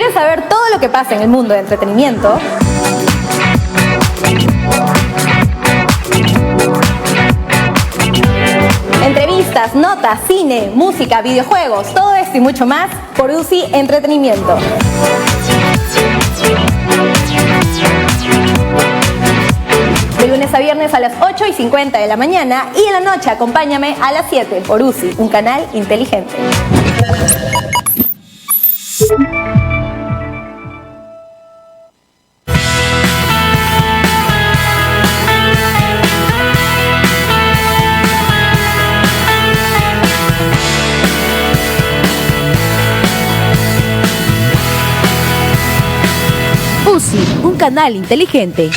¿Quieres saber todo lo que pasa en el mundo del entretenimiento? Entrevistas, notas, cine, música, videojuegos, todo esto y mucho más por UCI Entretenimiento. De lunes a viernes a las 8:50 de la mañana y en la noche acompáñame a las 7 por UCI, un canal inteligente. UCI, un canal inteligente.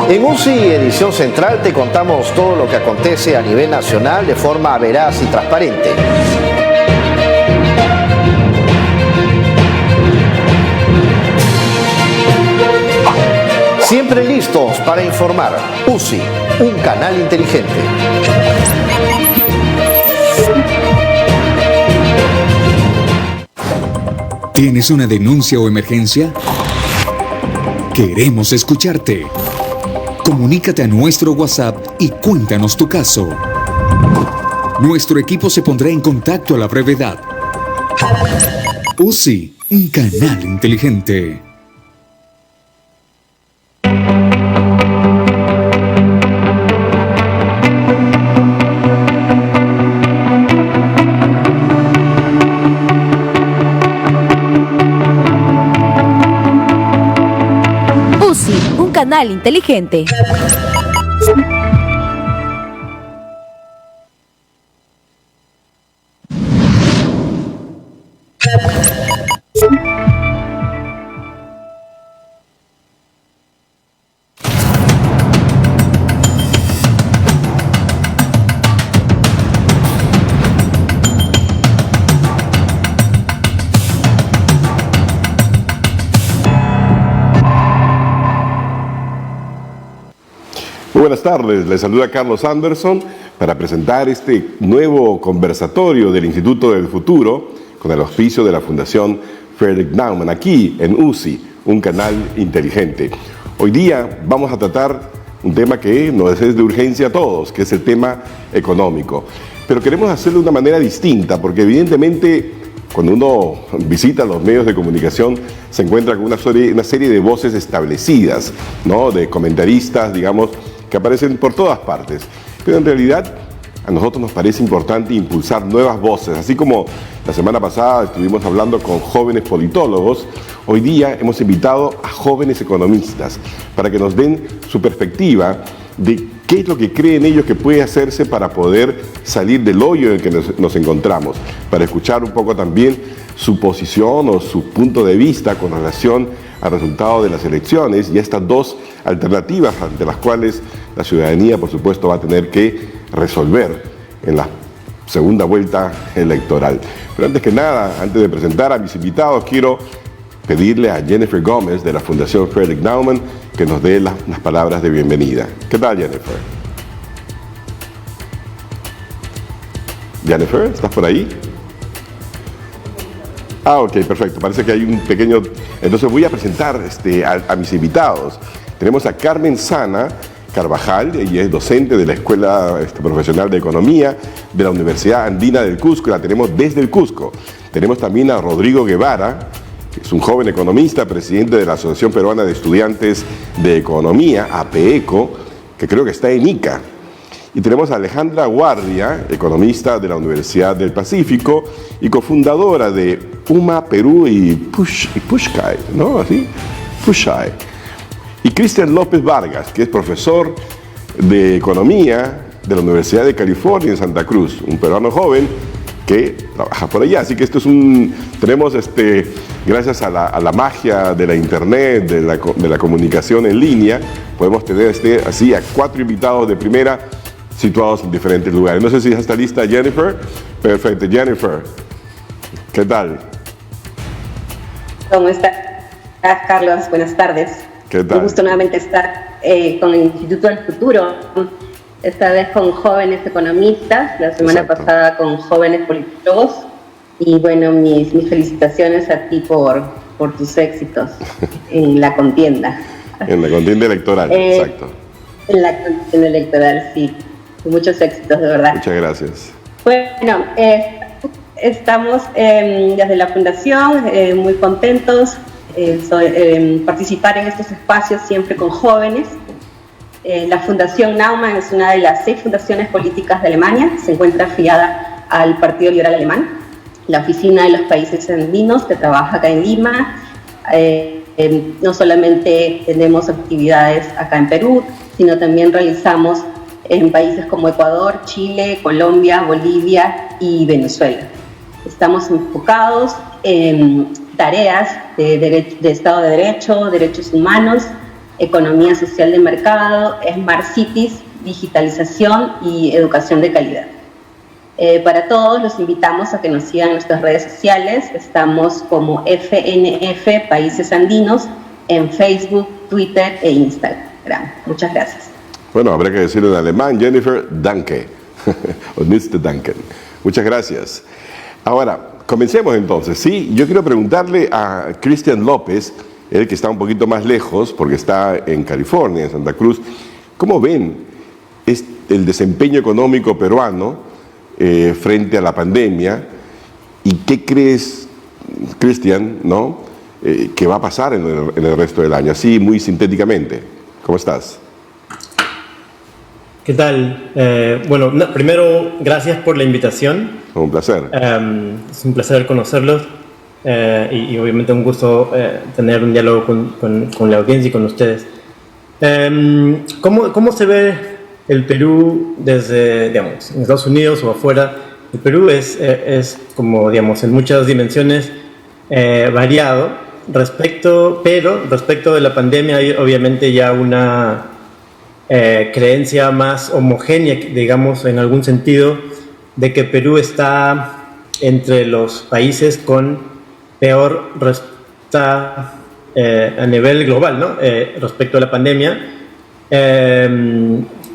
En UCI Edición Central te contamos todo lo que acontece a nivel nacional de forma veraz y transparente. Siempre listos para informar. UCI, un canal inteligente. ¿Tienes una denuncia o emergencia? Queremos escucharte. Comunícate a nuestro WhatsApp y cuéntanos tu caso. Nuestro equipo se pondrá en contacto a la brevedad. UCI, un canal inteligente. UCI, un canal inteligente. Buenas tardes, les saluda Carlos Anderson para presentar este nuevo conversatorio del Instituto del Futuro con el auspicio de la Fundación Frederick Naumann, aquí en UCI, un canal inteligente. Hoy día vamos a tratar un tema que nos es de urgencia a todos, que es el tema económico. Pero queremos hacerlo de una manera distinta, porque evidentemente cuando uno visita los medios de comunicación se encuentra con una serie de voces establecidas, ¿no? De comentaristas, digamos, que aparecen por todas partes. Pero en realidad a nosotros nos parece importante impulsar nuevas voces. Así como la semana pasada estuvimos hablando con jóvenes politólogos, hoy día hemos invitado a jóvenes economistas para que nos den su perspectiva de qué es lo que creen ellos que puede hacerse para poder salir del hoyo en el que nos encontramos, para escuchar un poco también su posición o su punto de vista con relación al resultado de las elecciones y estas dos alternativas ante las cuales la ciudadanía, por supuesto, va a tener que resolver en la segunda vuelta electoral. Pero antes que nada, antes de presentar a mis invitados, quiero pedirle a Jennifer Gómez de la Fundación Frederick Naumann que nos dé las palabras de bienvenida. ¿Qué tal, Jennifer? Jennifer, ¿estás por ahí? Ah, ok, perfecto. Parece que hay un pequeño... Entonces voy a presentar a mis invitados. Tenemos a Carmen Sana Carvajal, ella es docente de la Escuela Profesional de Economía de la Universidad Andina del Cusco, la tenemos desde el Cusco. Tenemos también a Rodrigo Guevara, que es un joven economista, presidente de la Asociación Peruana de Estudiantes de Economía, APECO, que creo que está en Ica. Y tenemos a Alejandra Guardia, economista de la Universidad del Pacífico y cofundadora de UMA Perú y Pushkai, ¿no? ¿Así? Pushkai. Y Cristian López Vargas, que es profesor de Economía de la Universidad de California en Santa Cruz, un peruano joven que trabaja por allá. Así que esto es tenemos gracias a la magia de la internet, de la comunicación en línea, podemos tener así a 4 invitados de primera situados en diferentes lugares. No sé si ya está lista Jennifer. Perfecto, Jennifer. ¿Qué tal? ¿Cómo estás, Carlos? Buenas tardes. ¿Qué tal? Un gusto nuevamente estar con el Instituto del Futuro. esta vez con jóvenes economistas, la semana pasada con jóvenes politólogos. Y bueno, mis felicitaciones a ti por tus éxitos en la contienda. En la contienda electoral, exacto. En la contienda electoral, sí. Muchos éxitos, de verdad. Muchas gracias. Bueno, estamos desde la Fundación muy contentos participar en estos espacios siempre con jóvenes. La Fundación Naumann es una de las 6 fundaciones políticas de Alemania, se encuentra afiliada al Partido Liberal Alemán, la Oficina de los Países Andinos, que trabaja acá en Lima. No solamente tenemos actividades acá en Perú, sino también realizamos en países como Ecuador, Chile, Colombia, Bolivia y Venezuela. Estamos enfocados en tareas de Estado de Derecho, derechos humanos, economía social de mercado, Smart Cities, digitalización y educación de calidad. Para todos los invitamos a que nos sigan en nuestras redes sociales. Estamos como FNF Países Andinos en Facebook, Twitter e Instagram. Muchas gracias. Bueno, habrá que decirlo en alemán, Jennifer, danke, o Niste danken. Muchas gracias. Ahora, comencemos entonces. Sí, yo quiero preguntarle a Cristian López, él que está un poquito más lejos, porque está en California, en Santa Cruz, ¿cómo ven el desempeño económico peruano frente a la pandemia? ¿Y qué crees, Cristian, ¿no? que va a pasar en el resto del año? Así, muy sintéticamente. ¿Cómo estás? ¿Qué tal? Bueno, primero, gracias por la invitación. Un placer. Es un placer conocerlos y obviamente un gusto tener un diálogo con la audiencia y con ustedes. ¿Cómo se ve el Perú desde, digamos, en Estados Unidos o afuera? El Perú es como, digamos, en muchas dimensiones variado, pero respecto de la pandemia hay obviamente ya una creencia más homogénea, digamos, en algún sentido, de que Perú está entre los países con peor resultado a nivel global, ¿no? Respecto a la pandemia.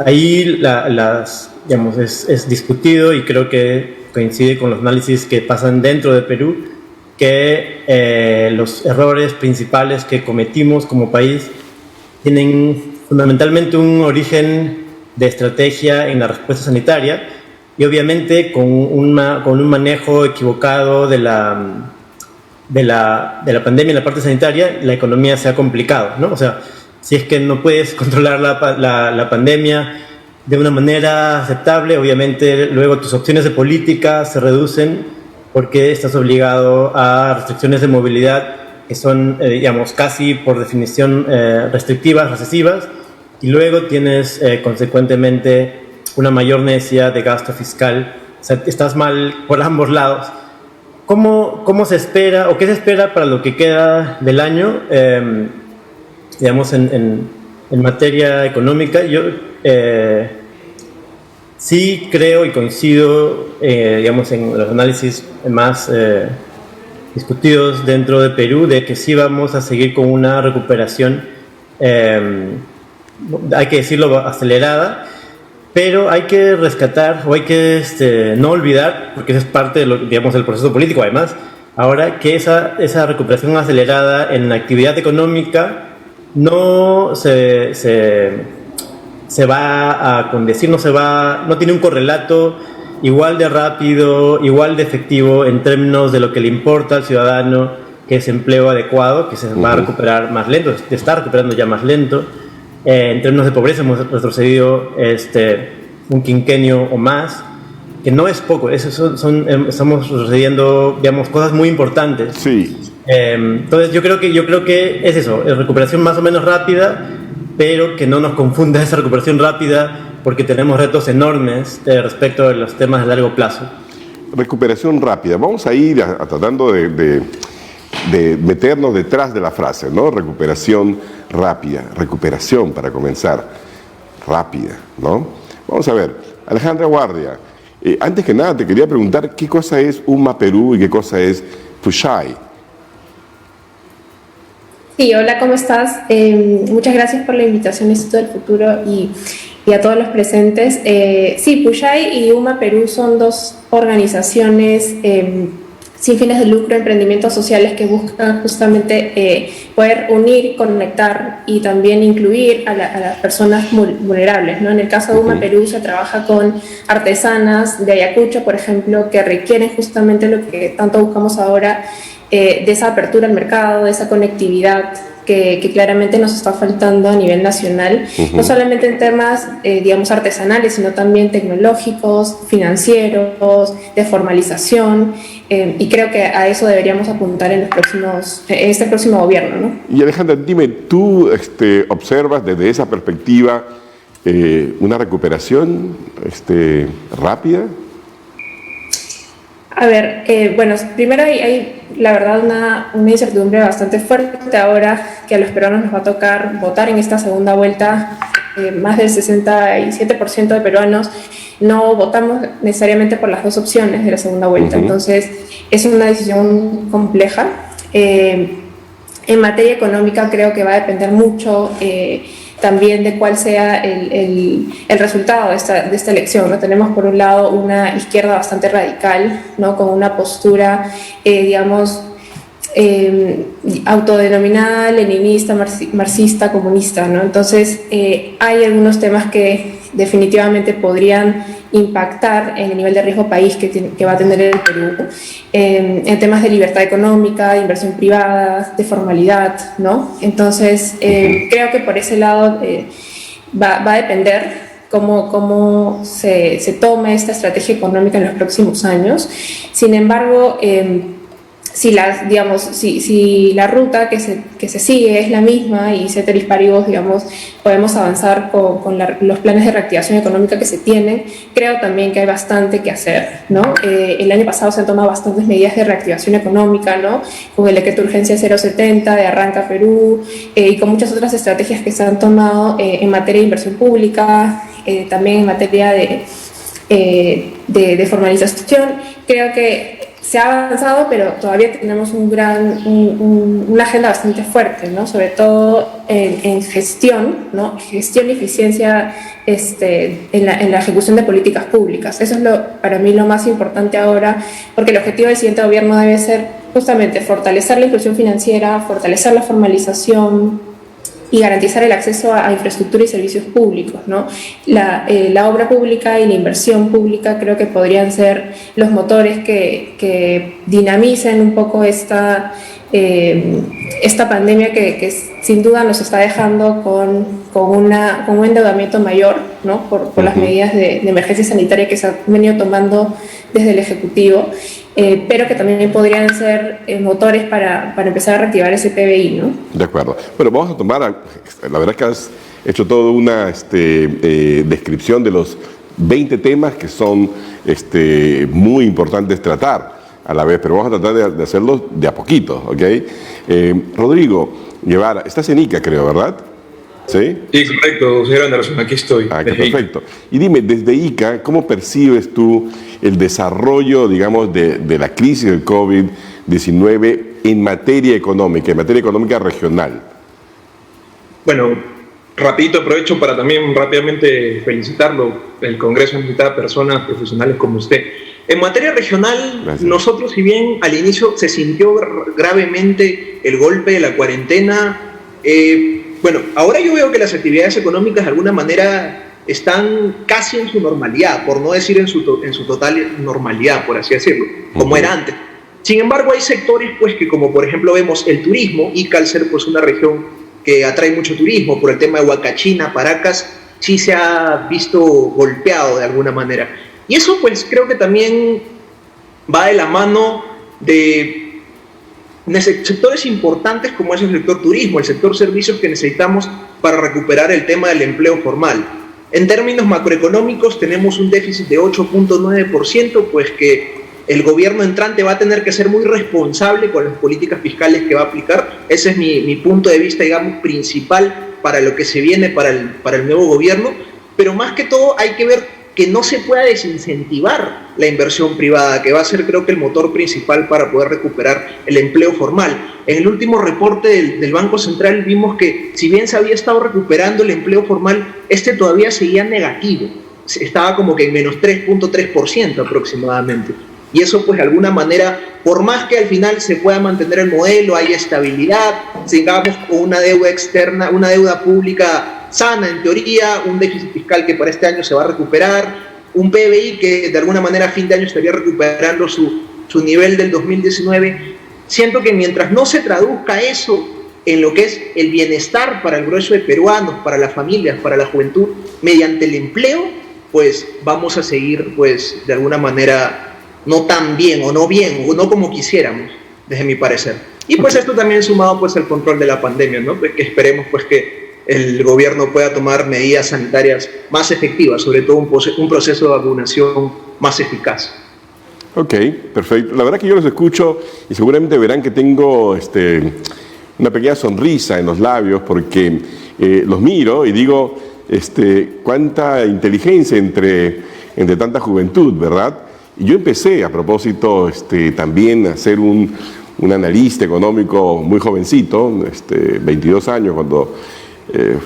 Ahí digamos, es discutido y creo que coincide con los análisis que pasan dentro de Perú, que los errores principales que cometimos como país tienen fundamentalmente un origen de estrategia en la respuesta sanitaria y obviamente con un manejo equivocado de la pandemia en la parte sanitaria, la economía se ha complicado, ¿no? O sea, si es que no puedes controlar la pandemia de una manera aceptable, obviamente luego tus opciones de política se reducen porque estás obligado a restricciones de movilidad que son, digamos, casi por definición restrictivas, recesivas, y luego tienes consecuentemente una mayor necesidad de gasto fiscal. O sea, estás mal por ambos lados. ¿Cómo se espera o qué se espera para lo que queda del año? Digamos, en materia económica, yo sí creo y coincido, digamos, en los análisis más discutidos dentro de Perú, de que sí vamos a seguir con una recuperación, hay que decirlo, acelerada, pero hay que rescatar o hay que no olvidar, porque eso es parte de digamos, del proceso político además, ahora que esa recuperación acelerada en la actividad económica no se va a condecir, no tiene un correlato igual de rápido, igual de efectivo en términos de lo que le importa al ciudadano, que es empleo adecuado, que se va a recuperar más lento, se está recuperando ya más lento. En términos de pobreza hemos retrocedido un quinquenio o más, que no es poco, estamos retrocediendo, digamos, cosas muy importantes. Sí. Entonces yo creo que es eso, es recuperación más o menos rápida, pero que no nos confunda esa recuperación rápida porque tenemos retos enormes respecto de los temas de largo plazo. Recuperación rápida. Vamos a ir tratando de meternos detrás de la frase, ¿no? Recuperación rápida. Recuperación, para comenzar, rápida, ¿no? Vamos a ver. Alejandra Guardia, antes que nada te quería preguntar qué cosa es UMA Perú y qué cosa es Pushai. Sí, hola, ¿cómo estás? Muchas gracias por la invitación a Instituto del Futuro y y a todos los presentes. Sí, Pushai y UMA Perú son dos organizaciones sin fines de lucro, emprendimientos sociales que buscan justamente poder unir, conectar y también incluir a las personas vulnerables, ¿no? En el caso de UMA Perú se trabaja con artesanas de Ayacucho, por ejemplo, que requieren justamente lo que tanto buscamos ahora, de esa apertura al mercado, de esa conectividad que claramente nos está faltando a nivel nacional, no solamente en temas, digamos, artesanales, sino también tecnológicos, financieros, de formalización, y creo que a eso deberíamos apuntar en este próximo gobierno, ¿no? Y Alejandra, dime, ¿tú observas desde esa perspectiva una recuperación rápida? A ver, bueno, primero hay la verdad una incertidumbre bastante fuerte ahora que a los peruanos nos va a tocar votar en esta segunda vuelta. Más del 67% de peruanos no votamos necesariamente por las dos opciones de la segunda vuelta, entonces es una decisión compleja. En materia económica creo que va a depender mucho también de cuál sea el resultado de esta elección, ¿no? Tenemos por un lado una izquierda bastante radical, ¿no? Con una postura, digamos, autodenominada leninista, marxista, comunista, ¿no? Entonces hay algunos temas que definitivamente podrían impactar en el nivel de riesgo país que va a tener el Perú, en temas de libertad económica, de inversión privada, de formalidad, ¿no? Entonces creo que por ese lado va a depender cómo se tome esta estrategia económica en los próximos años. Sin embargo, si la ruta que se sigue es la misma y ceteris paribus, digamos, podemos avanzar con los planes de reactivación económica que se tienen, creo también que hay bastante que hacer, ¿no? El año pasado se han tomado bastantes medidas de reactivación económica, ¿no? Con el decreto de urgencia 070 de Arranca Perú, y con muchas otras estrategias que se han tomado en materia de inversión pública, también en materia de formalización. Creo que se ha avanzado, pero todavía tenemos una agenda bastante fuerte, ¿no? Sobre todo en gestión, ¿no? Gestión y eficiencia en la ejecución de políticas públicas. Eso es para mí lo más importante ahora, porque el objetivo del siguiente gobierno debe ser justamente fortalecer la inclusión financiera, fortalecer la formalización y garantizar el acceso a infraestructura y servicios públicos, ¿no? La obra pública y la inversión pública creo que podrían ser los motores que dinamicen un poco esta pandemia que sin duda nos está dejando con un endeudamiento mayor, ¿no? por las medidas de emergencia sanitaria que se han venido tomando desde el Ejecutivo, pero que también podrían ser motores para empezar a reactivar ese PBI, ¿no? De acuerdo. Bueno, vamos a tomar, la verdad es que has hecho toda una descripción de los 20 temas que son muy importantes tratar a la vez, pero vamos a tratar de hacerlos de a poquito, ¿ok? Rodrigo Guevara, estás en Ica, creo, ¿verdad? ¿Sí? Sí, correcto, señor Anderson, aquí estoy. Ah, perfecto. Y dime, desde Ica, ¿cómo percibes tú el desarrollo, digamos, de la crisis del COVID-19 en materia económica regional? Bueno, rapidito aprovecho para también rápidamente felicitarlo. El Congreso necesita personas profesionales como usted. En materia regional, gracias. Nosotros, si bien al inicio se sintió gravemente el golpe de la cuarentena, bueno, ahora yo veo que las actividades económicas de alguna manera están casi en su normalidad, por no decir en su total normalidad, por así decirlo, como era antes. Sin embargo, hay sectores pues que, como por ejemplo vemos el turismo, Ica al ser pues una región que atrae mucho turismo por el tema de Huacachina, Paracas, sí se ha visto golpeado de alguna manera. Y eso pues creo que también va de la mano de sectores importantes como es el sector turismo, el sector servicios que necesitamos para recuperar el tema del empleo formal. En términos macroeconómicos tenemos un déficit de 8.9%, pues que el gobierno entrante va a tener que ser muy responsable con las políticas fiscales que va a aplicar. Ese es mi punto de vista, digamos, principal para lo que se viene para el nuevo gobierno. Pero más que todo hay que ver que no se pueda desincentivar la inversión privada, que va a ser creo que el motor principal para poder recuperar el empleo formal. En el último reporte del Banco Central vimos que si bien se había estado recuperando el empleo formal, todavía seguía negativo, estaba como que en menos 3.3% aproximadamente. Y eso pues de alguna manera, por más que al final se pueda mantener el modelo, haya estabilidad, sigamos con una deuda externa, una deuda pública sana en teoría, un déficit fiscal que para este año se va a recuperar, un PBI que de alguna manera a fin de año estaría recuperando su nivel del 2019, siento que mientras no se traduzca eso en lo que es el bienestar para el grueso de peruanos, para las familias, para la juventud, mediante el empleo, pues vamos a seguir pues de alguna manera no tan bien o no como quisiéramos, desde mi parecer. Y pues esto también sumado pues al control de la pandemia, ¿no? Pues que esperemos pues que el gobierno pueda tomar medidas sanitarias más efectivas, sobre todo un proceso de vacunación más eficaz. Ok, perfecto. La verdad que yo los escucho y seguramente verán que tengo una pequeña sonrisa en los labios porque los miro y digo, cuánta inteligencia entre tanta juventud, ¿verdad? Y yo empecé a propósito también a ser un analista económico muy jovencito, 22 años cuando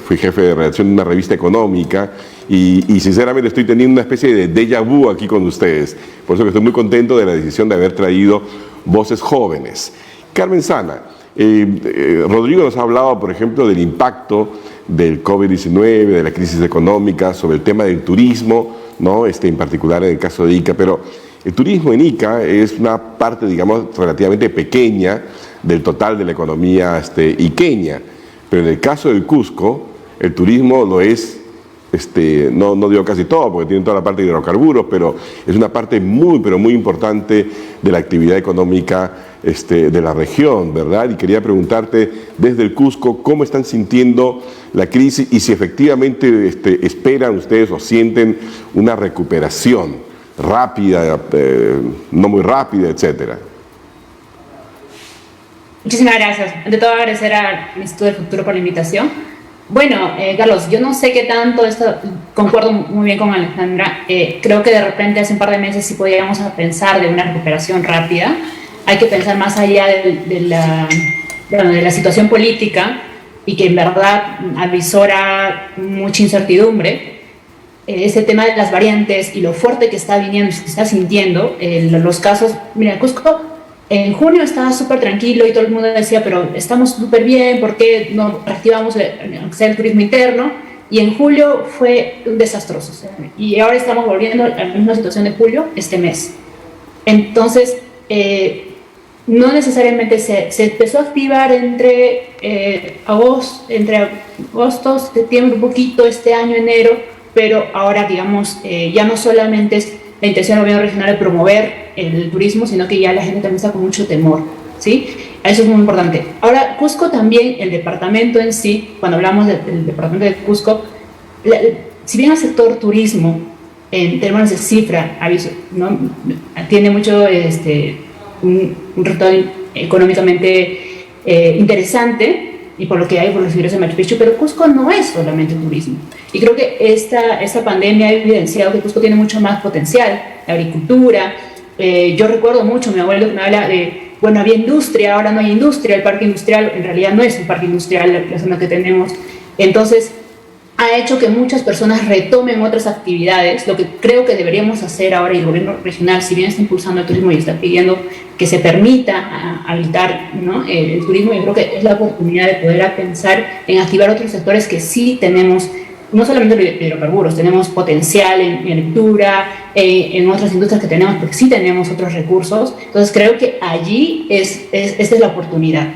fui jefe de redacción de una revista económica y sinceramente estoy teniendo una especie de déjà vu aquí con ustedes. Por eso que estoy muy contento de la decisión de haber traído voces jóvenes. Carmen Sana, Rodrigo nos ha hablado, por ejemplo, del impacto del COVID-19, de la crisis económica, sobre el tema del turismo, ¿no? En particular en el caso de Ica, pero el turismo en Ica es una parte, digamos, relativamente pequeña del total de la economía iqueña. Pero en el caso del Cusco, el turismo lo es, no digo casi todo, porque tiene toda la parte de hidrocarburos, pero es una parte muy, pero muy importante de la actividad económica de la región, ¿verdad? Y quería preguntarte desde el Cusco, ¿cómo están sintiendo la crisis y si efectivamente esperan ustedes o sienten una recuperación rápida, no muy rápida, etcétera? Muchísimas gracias. Ante todo agradecer al Instituto del Futuro por la invitación. Bueno, Carlos, yo no sé qué tanto esto, concuerdo muy bien con Alejandra, creo que de repente hace un par de meses sí podíamos pensar de una recuperación rápida. Hay que pensar más allá de la situación política y que en verdad avisora mucha incertidumbre. Ese tema de las variantes y lo fuerte que está viniendo, que está sintiendo, los casos, mira, Cusco en junio estaba súper tranquilo y todo el mundo decía, pero estamos súper bien, ¿por qué no reactivamos el turismo interno? Y en julio fue desastroso. Y ahora estamos volviendo a la misma situación de julio este mes. Entonces, no necesariamente se empezó a activar entre agosto, septiembre, un poquito este año, enero, pero ahora, digamos, ya no solamente es la intención del gobierno regional de promover el turismo, sino que ya la gente también está con mucho temor, ¿sí? Eso es muy importante. Ahora, Cusco también, el departamento en sí, cuando hablamos del departamento de Cusco, si bien el sector turismo, en términos de cifra, ¿no? Tiene mucho un retorno económicamente interesante, y por lo que hay por los ingresos de Machu Picchu, pero Cusco no es solamente turismo. Y creo que esta pandemia ha evidenciado que Cusco tiene mucho más potencial, la agricultura. Yo recuerdo mucho, mi abuelo me habla de, bueno, había industria, ahora no hay industria, el parque industrial en realidad no es un parque industrial, la zona que tenemos. Entonces, ha hecho que muchas personas retomen otras actividades, lo que creo que deberíamos hacer ahora, y el gobierno regional, si bien está impulsando el turismo y está pidiendo que se permita habilitar, ¿no? El turismo, yo creo que es la oportunidad de poder pensar en activar otros sectores que sí tenemos, no solamente los hidrocarburos, tenemos potencial en lectura, en otras industrias que tenemos, porque sí tenemos otros recursos. Entonces creo que allí esta es la oportunidad.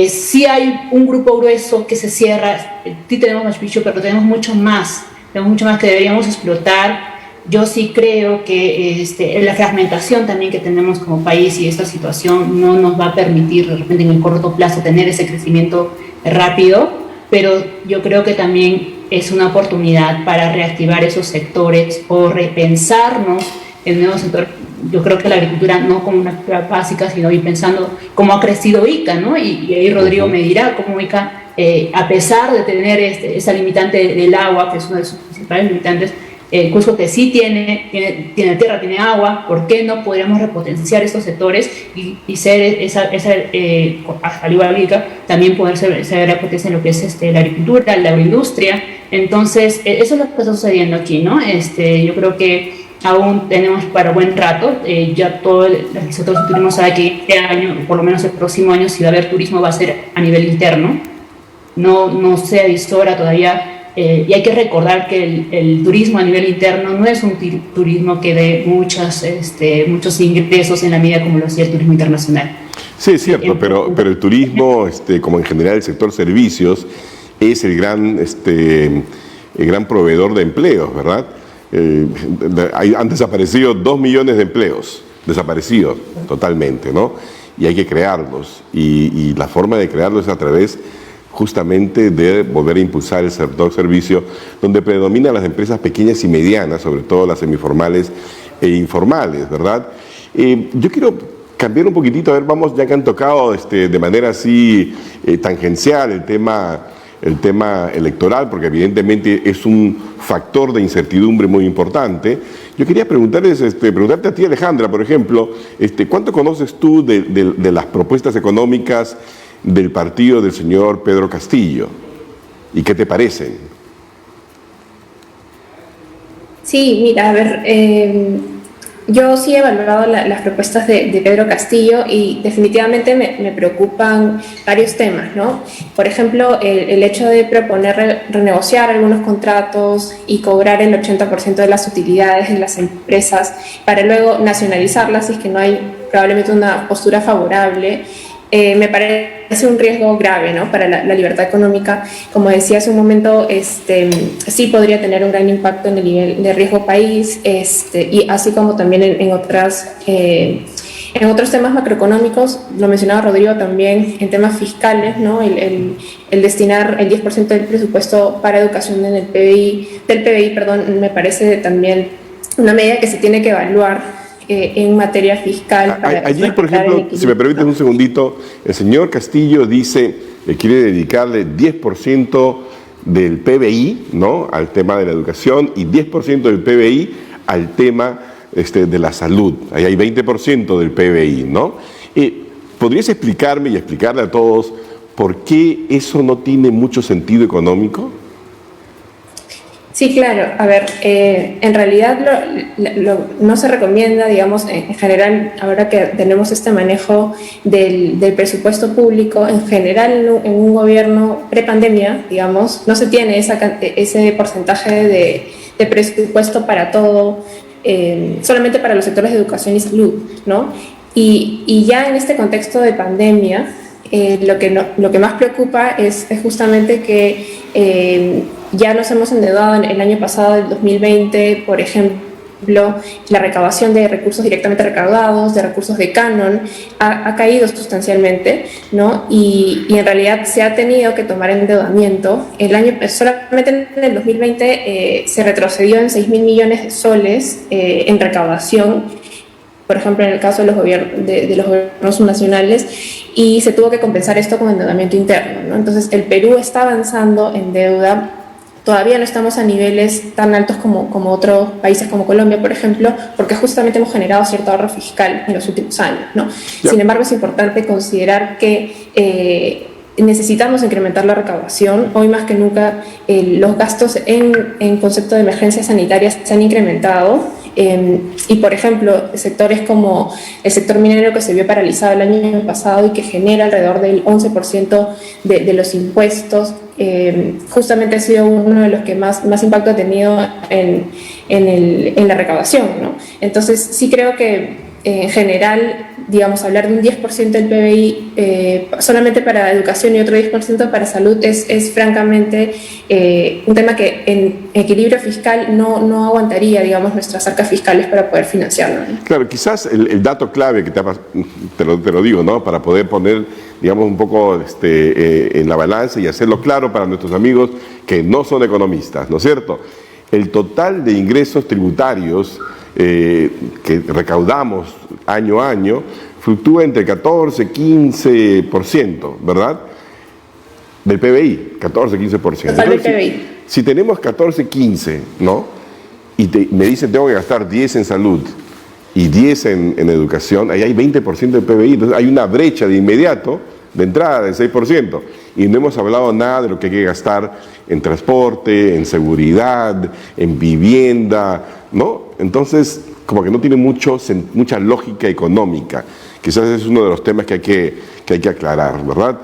Sí hay un grupo grueso que se cierra, sí tenemos Machu Picchu, pero tenemos mucho más que deberíamos explotar. Yo sí creo que la fragmentación también que tenemos como país y esta situación no nos va a permitir de repente en el corto plazo tener ese crecimiento rápido, pero yo creo que también es una oportunidad para reactivar esos sectores o repensarnos en nuevos sectores. Yo creo que la agricultura no como una actividad básica, sino ir pensando cómo ha crecido Ica, ¿no? Y ahí Rodrigo me dirá cómo Ica, a pesar de tener esa limitante del agua, que es una de sus principales limitantes, Cusco, que sí tiene tierra, tiene agua, ¿por qué no podríamos repotenciar estos sectores y ser al igual que Ica, también poder ser potencia en lo que es la agricultura, la agroindustria? Entonces, eso es lo que está sucediendo aquí, ¿no? Yo creo que aún tenemos para buen rato, ya todo el sector del turismo sabe que este año, por lo menos el próximo año, si va a haber turismo, va a ser a nivel interno, no se avisora todavía. Y hay que recordar que el turismo a nivel interno no es un turismo que dé muchos ingresos en la medida como lo hacía el turismo internacional. Sí, es cierto, pero el turismo, como en general el sector servicios, es el gran proveedor de empleos, ¿verdad? Han desaparecido 2 millones de empleos, desaparecidos totalmente, ¿no? Y hay que crearlos, y la forma de crearlos es a través justamente de volver a impulsar el sector servicio, donde predominan las empresas pequeñas y medianas, sobre todo las semiformales e informales, ¿verdad? Yo quiero cambiar un poquitito, a ver, ya que han tocado de manera así tangencial el tema electoral, porque evidentemente es un factor de incertidumbre muy importante. Yo quería preguntarte a ti, Alejandra, por ejemplo, ¿cuánto conoces tú de las propuestas económicas del partido del señor Pedro Castillo? ¿Y qué te parecen? Sí, mira, a ver, yo sí he evaluado las propuestas de Pedro Castillo y definitivamente me preocupan varios temas, ¿no? Por ejemplo, el hecho de proponer renegociar algunos contratos y cobrar el 80% de las utilidades de las empresas para luego nacionalizarlas si es que no hay probablemente una postura favorable. Me parece un riesgo grave, ¿no?, para la libertad económica. Como decía hace un momento, sí podría tener un gran impacto en el nivel de riesgo país, y así como también en otros temas macroeconómicos. Lo mencionaba Rodrigo también en temas fiscales, ¿no? El destinar el 10% del presupuesto para educación en el PBI, me parece también una medida que se tiene que evaluar en materia fiscal. Allí, por ejemplo, si me permites un segundito, el señor Castillo dice que quiere dedicarle 10% del PBI, ¿no?, al tema de la educación, y 10% del PBI al tema de la salud. Ahí hay 20% del PBI, ¿no? ¿Podrías explicarme y explicarle a todos por qué eso no tiene mucho sentido económico? Sí, claro. A ver, en realidad no se recomienda, digamos, en general, ahora que tenemos este manejo del presupuesto público, en general en un gobierno prepandemia, digamos, no se tiene ese porcentaje de presupuesto para todo, solamente para los sectores de educación y salud, ¿no? Y ya en este contexto de pandemia, lo que más preocupa es justamente que ya nos hemos endeudado el año pasado, el 2020, por ejemplo, la recaudación de recursos directamente recaudados, de recursos de canon, ha caído sustancialmente, ¿no? Y en realidad se ha tenido que tomar endeudamiento. Solamente en el 2020 se retrocedió en 6.000 millones de soles en recaudación, por ejemplo, en el caso de los gobiernos nacionales, y se tuvo que compensar esto con endeudamiento interno, ¿no? Entonces, el Perú está avanzando en deuda. Todavía no estamos a niveles tan altos como otros países como Colombia, por ejemplo, porque justamente hemos generado cierto ahorro fiscal en los últimos años, ¿no? Yeah. Sin embargo, es importante considerar que necesitamos incrementar la recaudación. Hoy más que nunca los gastos en concepto de emergencias sanitarias se han incrementado. Y por ejemplo, sectores como el sector minero, que se vio paralizado el año pasado y que genera alrededor del 11% de los impuestos, justamente ha sido uno de los que más impacto ha tenido en la recaudación, ¿no? Entonces sí creo que en general, digamos, hablar de un 10% del PBI solamente para educación y otro 10% para salud es francamente un tema que en equilibrio fiscal no aguantaría, digamos, nuestras arcas fiscales para poder financiarlo, ¿no? Claro, quizás el dato clave que te lo digo, ¿no?, para poder poner, digamos, un poco en la balanza y hacerlo claro para nuestros amigos que no son economistas, ¿no es cierto? El total de ingresos tributarios que recaudamos año a año fluctúa entre 14 y 15%, ¿verdad? Del PBI, 14-15%. Total del PBI. Si tenemos 14-15, ¿no?, y me dicen tengo que gastar 10 en salud y 10 en educación, ahí hay 20% del PBI, entonces hay una brecha de inmediato, de entrada del 6%, y no hemos hablado nada de lo que hay que gastar en transporte, en seguridad, en vivienda, ¿no? Entonces, como que no tiene mucha lógica económica. Quizás es uno de los temas que hay que aclarar, ¿verdad?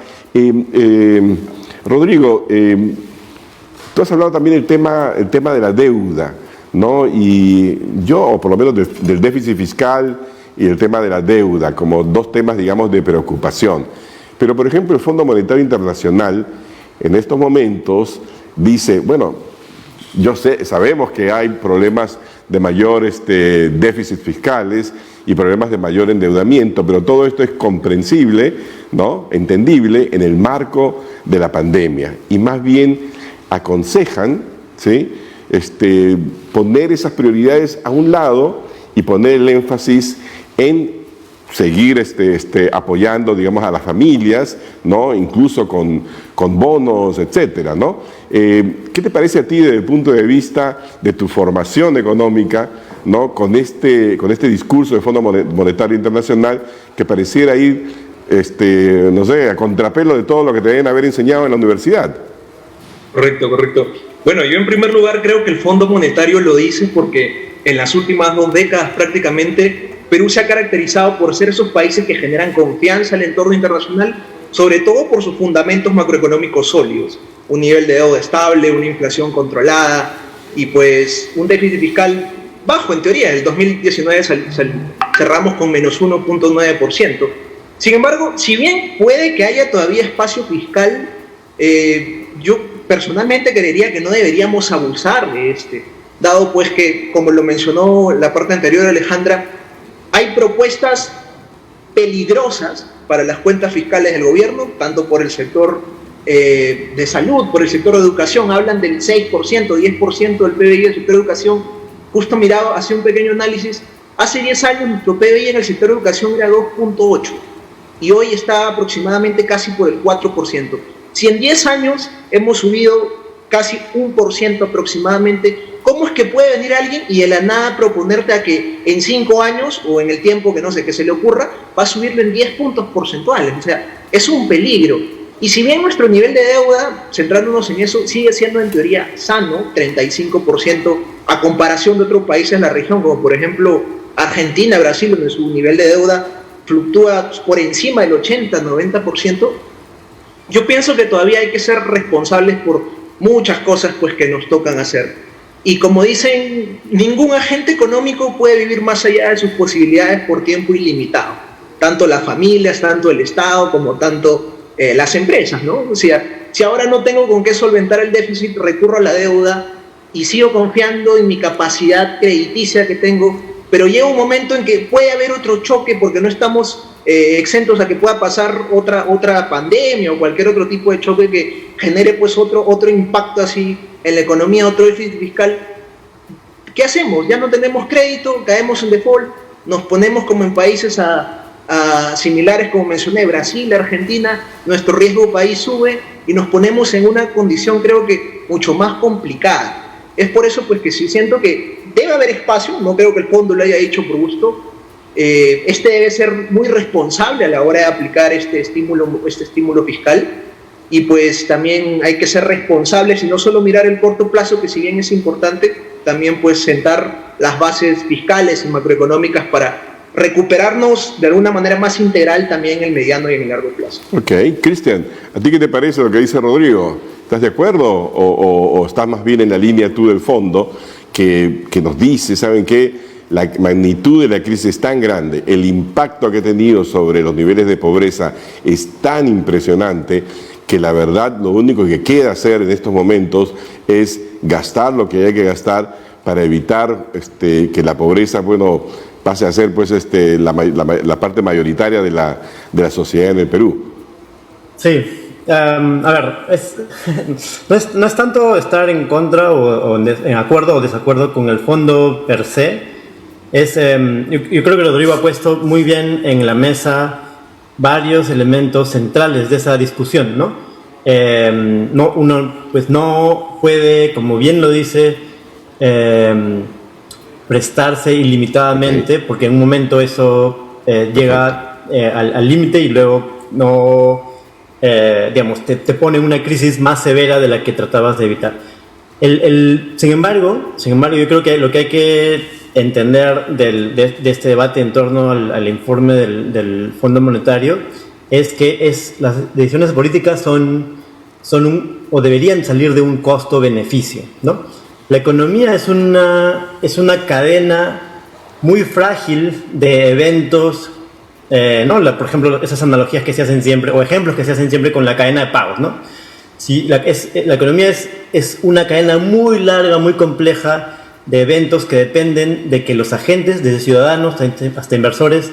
Rodrigo, tú has hablado también del tema de la deuda, ¿no? Y yo, o por lo menos del déficit fiscal y el tema de la deuda, como dos temas, digamos, de preocupación. Pero, por ejemplo, el Fondo Monetario Internacional, en estos momentos, dice, bueno, sabemos que hay problemas de mayor déficit fiscales y problemas de mayor endeudamiento, pero todo esto es comprensible, ¿no? Entendible en el marco de la pandemia. Y más bien aconsejan, ¿sí? Poner esas prioridades a un lado y poner el énfasis en seguir apoyando, digamos, a las familias, ¿no? Incluso con bonos, etcétera, ¿no? ¿Qué te parece a ti desde el punto de vista de tu formación económica, ¿no? Con este discurso del Fondo Monetario Internacional que pareciera ir, no sé, a contrapelo de todo lo que te deben haber enseñado en la universidad? Correcto. Bueno, yo en primer lugar creo que el Fondo Monetario lo dice porque en las últimas 2 décadas prácticamente Perú se ha caracterizado por ser esos países que generan confianza al entorno internacional, sobre todo por sus fundamentos macroeconómicos sólidos, un nivel de deuda estable, una inflación controlada y pues un déficit fiscal bajo en teoría. En el 2019 cerramos con menos 1.9%. Sin embargo, si bien puede que haya todavía espacio fiscal, yo personalmente creería que no deberíamos abusar de dado pues que, como lo mencionó la parte anterior Alejandra, hay propuestas peligrosas para las cuentas fiscales del gobierno, tanto por el sector de salud, por el sector de educación. Hablan del 6%, 10% del PBI del sector de educación. Justo miraba, hacía un pequeño análisis. Hace 10 años nuestro PBI en el sector de educación era 2.8 y hoy está aproximadamente casi por el 4%. Si en 10 años hemos subido casi 1% aproximadamente, ¿cómo es que puede venir alguien y de la nada proponerte a que en 5 años o en el tiempo que no sé, que se le ocurra, va a subirlo en 10 puntos porcentuales? O sea, es un peligro. Y si bien nuestro nivel de deuda, centrándonos en eso, sigue siendo en teoría sano, 35% a comparación de otros países de la región, como por ejemplo Argentina, Brasil, donde su nivel de deuda fluctúa por encima del 80-90%, yo pienso que todavía hay que ser responsables por muchas cosas pues, que nos tocan hacer. Y como dicen, ningún agente económico puede vivir más allá de sus posibilidades por tiempo ilimitado. Tanto las familias, tanto el Estado, como tanto las empresas, ¿no? O sea, si ahora no tengo con qué solventar el déficit, recurro a la deuda y sigo confiando en mi capacidad crediticia que tengo, pero llega un momento en que puede haber otro choque porque no estamos exentos a que pueda pasar otra pandemia o cualquier otro tipo de choque que genere pues otro impacto así en la economía, otro déficit fiscal. ¿Qué hacemos? Ya no tenemos crédito, caemos en default, nos ponemos como en países similares como mencioné, Brasil, Argentina, nuestro riesgo país sube y nos ponemos en una condición creo que mucho más complicada. Es por eso pues que sí siento que debe haber espacio, no creo que el fondo lo haya hecho por gusto. Debe ser muy responsable a la hora de aplicar este estímulo fiscal y pues también hay que ser responsables y no solo mirar el corto plazo, que si bien es importante, también pues sentar las bases fiscales y macroeconómicas para recuperarnos de alguna manera más integral también en el mediano y en el largo plazo. Ok, Cristian, ¿a ti qué te parece lo que dice Rodrigo? ¿Estás de acuerdo o estás más bien en la línea tú del fondo que nos dice, ¿saben qué? La magnitud de la crisis es tan grande, el impacto que ha tenido sobre los niveles de pobreza es tan impresionante que la verdad lo único que queda hacer en estos momentos es gastar lo que hay que gastar para evitar que la pobreza, bueno, pase a ser pues la parte mayoritaria de la sociedad en el Perú. Sí. A ver, no es tanto estar en contra o en acuerdo o desacuerdo con el fondo per se. Yo creo que Rodrigo ha puesto muy bien en la mesa varios elementos centrales de esa discusión, ¿no? Uno pues no puede, como bien lo dice, prestarse ilimitadamente, porque en un momento eso llega al límite y luego no, digamos, te pone en una crisis más severa de la que tratabas de evitar. Sin embargo, yo creo que lo que hay que entender de este debate en torno al informe del Fondo Monetario es que las decisiones políticas o deberían salir de un costo-beneficio, ¿no? La economía es una cadena muy frágil de eventos, ¿no? Por ejemplo, esas analogías que se hacen siempre, o ejemplos que se hacen siempre con la cadena de pagos, ¿no? Sí, la economía es una cadena muy larga, muy compleja de eventos que dependen de que los agentes, desde ciudadanos hasta inversores,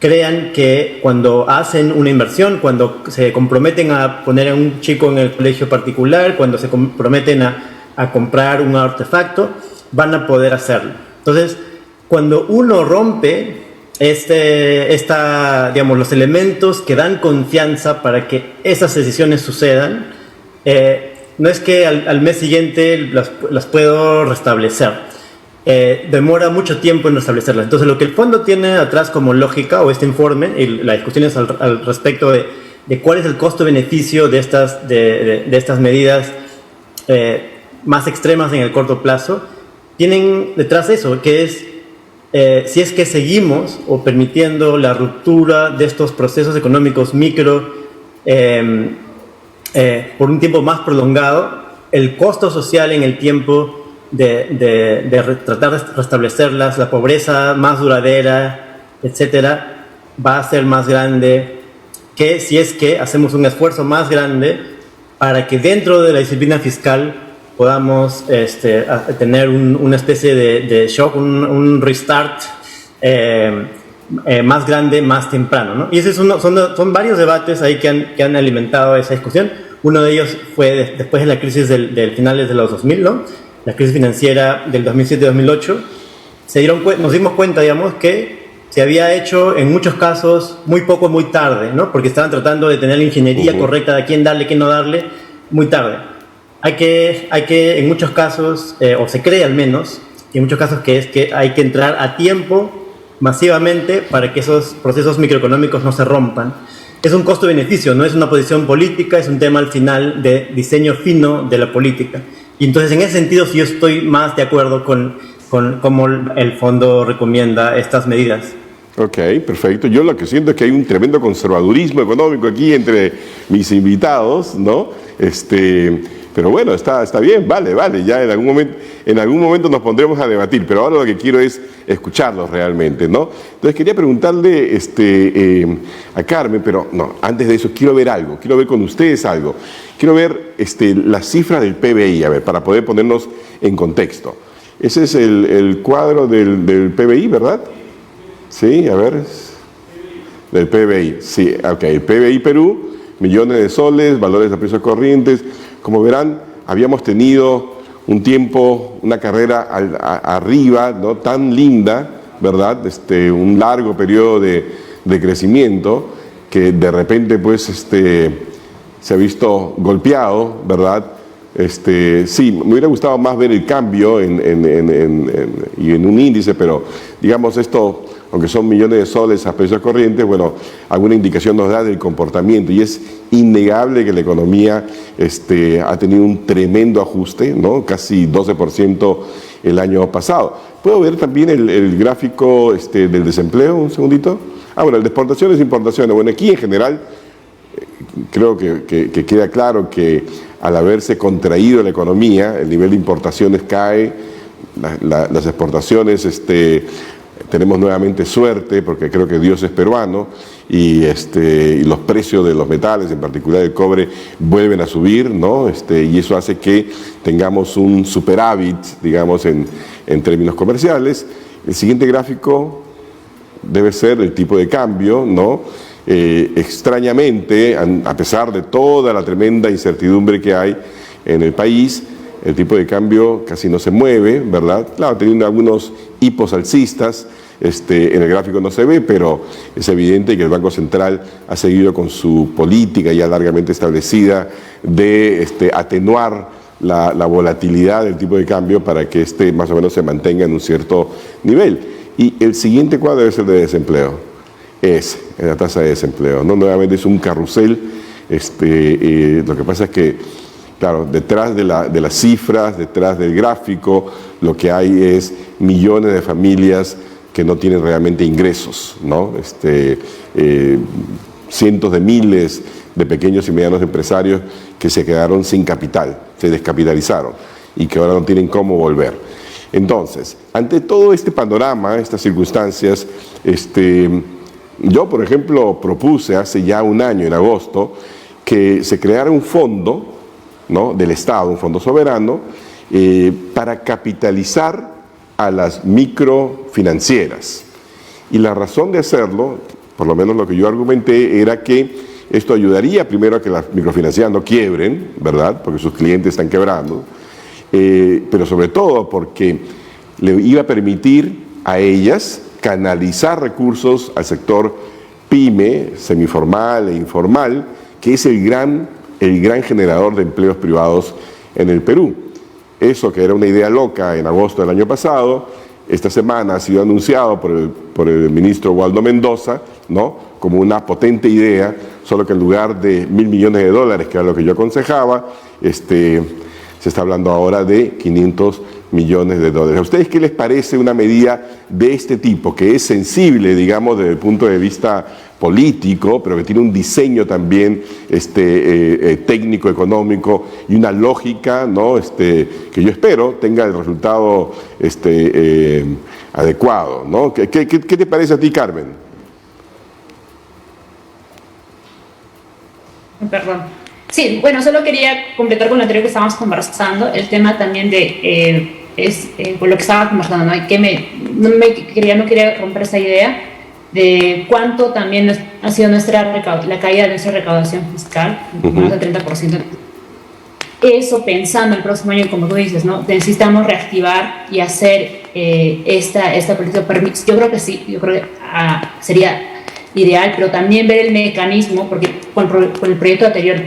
crean que cuando hacen una inversión, cuando se comprometen a poner a un chico en el colegio particular, cuando se comprometen a comprar un artefacto, van a poder hacerlo. Entonces, cuando uno rompe digamos, los elementos que dan confianza para que esas decisiones sucedan, no es que al mes siguiente las puedo restablecer. Demora mucho tiempo en restablecerlas. Entonces, lo que el fondo tiene atrás como lógica, o este informe, y la discusión es al respecto de cuál es el costo-beneficio de estas medidas más extremas en el corto plazo, tienen detrás eso, que es si es que seguimos o permitiendo la ruptura de estos procesos económicos micro por un tiempo más prolongado, el costo social en el tiempo de tratar de restablecerlas, la pobreza más duradera, etcétera, va a ser más grande que si es que hacemos un esfuerzo más grande para que dentro de la disciplina fiscal podamos tener una especie de shock, un restart más grande, más temprano, ¿no? Y esos son varios debates ahí que han alimentado esa discusión. Uno de ellos fue después de la crisis del finales de los 2000, ¿no? La crisis financiera del 2007-2008. Nos dimos cuenta, digamos, que se había hecho en muchos casos muy poco, muy tarde, ¿no? Porque estaban tratando de tener la ingeniería correcta de quién darle, quién no darle, muy tarde. Hay que en muchos casos, o se cree al menos, en muchos casos que hay que entrar a tiempo, masivamente, para que esos procesos microeconómicos no se rompan. Es un costo-beneficio, no es una posición política, es un tema al final de diseño fino de la política. Y entonces, en ese sentido, sí yo estoy más de acuerdo con cómo el fondo recomienda estas medidas. Ok, perfecto. Yo lo que siento es que hay un tremendo conservadurismo económico aquí entre mis invitados, ¿no? Pero bueno, está bien, vale. Ya en algún momento nos pondremos a debatir, pero ahora lo que quiero es escucharlos realmente, ¿no? Entonces quería preguntarle a Carmen, pero no, antes de eso quiero ver con ustedes algo. Quiero ver las cifras del PBI, a ver, para poder ponernos en contexto. Ese es el cuadro del PBI, ¿verdad? Sí, a ver. Del PBI, sí, ok. El PBI Perú, millones de soles, valores de precios corrientes. Como verán, habíamos tenido un tiempo, una carrera arriba, ¿no? Tan linda, ¿verdad? Un largo periodo de crecimiento que de repente, pues, se ha visto golpeado, ¿verdad? Sí, me hubiera gustado más ver el cambio y en un índice, pero digamos esto, aunque son millones de soles a precios corrientes, bueno, alguna indicación nos da del comportamiento, y es innegable que la economía ha tenido un tremendo ajuste, ¿no? Casi 12% el año pasado. ¿Puedo ver también el gráfico del desempleo? Un segundito. Bueno, el de exportaciones e importaciones. Bueno, aquí en general creo que queda claro que al haberse contraído la economía, el nivel de importaciones cae, las exportaciones tenemos nuevamente suerte, porque creo que Dios es peruano, y los precios de los metales, en particular el cobre, vuelven a subir, ¿no? Y eso hace que tengamos un superávit, digamos, en términos comerciales. El siguiente gráfico debe ser el tipo de cambio, ¿no? Extrañamente, a pesar de toda la tremenda incertidumbre que hay en el país, el tipo de cambio casi no se mueve, ¿verdad? Claro, teniendo algunos hipos alcistas, en el gráfico no se ve, pero es evidente que el Banco Central ha seguido con su política ya largamente establecida de atenuar la volatilidad del tipo de cambio para que más o menos se mantenga en un cierto nivel. Y el siguiente cuadro es el de desempleo. Es la tasa de desempleo, ¿no? Nuevamente es un carrusel. Lo que pasa es que, claro, detrás de las cifras, detrás del gráfico, lo que hay es millones de familias que no tienen realmente ingresos, ¿no? Cientos de miles de pequeños y medianos empresarios que se quedaron sin capital, se descapitalizaron y que ahora no tienen cómo volver. Entonces, ante todo este panorama, estas circunstancias, yo, por ejemplo, propuse hace ya un año, en agosto, que se creara un fondo, ¿no?, del Estado, un fondo soberano, para capitalizar a las microfinancieras. Y la razón de hacerlo, por lo menos lo que yo argumenté, era que esto ayudaría primero a que las microfinancieras no quiebren, ¿verdad?, porque sus clientes están quebrando, pero sobre todo porque le iba a permitir a ellas canalizar recursos al sector PYME, semiformal e informal, que es el gran generador de empleos privados en el Perú. Eso, que era una idea loca en agosto del año pasado, esta semana ha sido anunciado por el ministro Waldo Mendoza, ¿no?, como una potente idea, solo que en lugar de $1.000 millones, que era lo que yo aconsejaba, se está hablando ahora de $500 millones. ¿A ustedes qué les parece una medida de este tipo, que es sensible, digamos, desde el punto de vista político, pero que tiene un diseño también técnico, económico y una lógica, ¿no?, que yo espero tenga el resultado adecuado, ¿no? ¿Qué te parece a ti, Carmen? Perdón. Sí, bueno, solo quería completar con lo anterior que estábamos conversando, el tema también de, por lo que estaba conversando, ¿no? Que no quería romper esa idea de cuánto también ha sido la caída de nuestra recaudación fiscal, más del 30%. Eso pensando el próximo año, como tú dices, ¿no?, necesitamos reactivar y hacer esta política. Yo creo que sí, yo creo que sería ideal, pero también ver el mecanismo, porque con el proyecto anterior,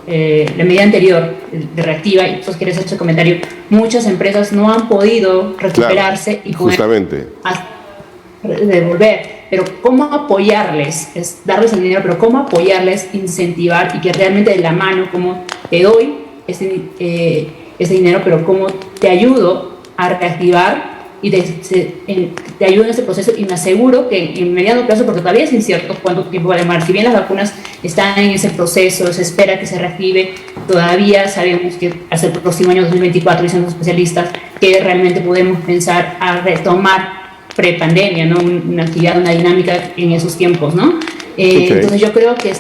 la medida anterior de reactiva, y pues quieres hacer ese comentario, muchas empresas no han podido recuperarse, claro, y poder justamente devolver. Pero cómo apoyarles, es darles el dinero, pero cómo apoyarles, incentivar, y que realmente de la mano, como te doy ese dinero, pero cómo te ayudo a reactivar y te ayudo en este proceso, y me aseguro que en mediano plazo, porque todavía es incierto cuánto tiempo va a demorar, si bien las vacunas están en ese proceso, se espera que se reactive, todavía sabemos que hasta el próximo año 2024, dicen los especialistas, que realmente podemos pensar a retomar prepandemia, ¿no?, una actividad, una dinámica en esos tiempos, ¿no? Okay. Entonces yo creo que